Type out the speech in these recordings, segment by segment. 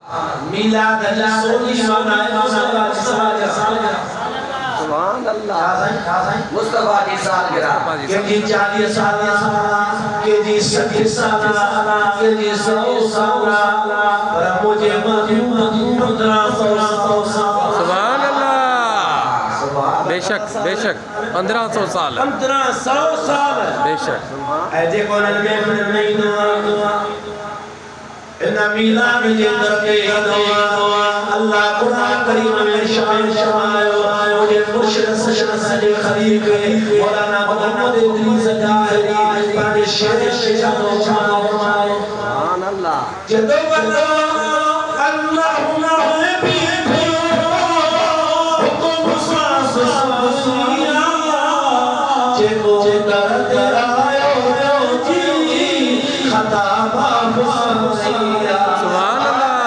मिलाद सोनी मनाए सुभान अल्लाह मुस्तफा की सालगिरह के जी 40 साल के जी 70 साल के जी 100 साल और मुझे मजनून 1500 साल सुभान अल्लाह बेशक बेशक 1500 साल 1500 साल बेशक ऐसे कौन में दुआ इन मिलाद जे अंदर के दुआ अल्लाह कुरान करीम में शान शमायो मुझे मुर्शिद सजद खलील मौलाना मोहम्मद इदरीस दाहरी पाने शेर सुभान अल्लाह जदो बदो अल्लाहुम्मा भी हुकुम सासिया जेको कर करायो जी खता माफ सुभान अल्लाह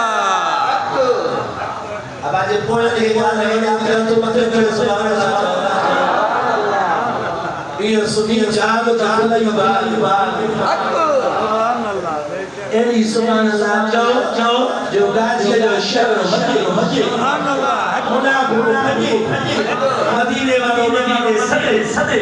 अब आज बोल के गाने तो मत कर सुभान अल्लाह ये सुनी जाग ताला युबाल सुभान अल्लाह एरी सुभान अल्लाह जो गाज के जो शहर मक्के सुभान अल्लाह होना मदीने वाली सदे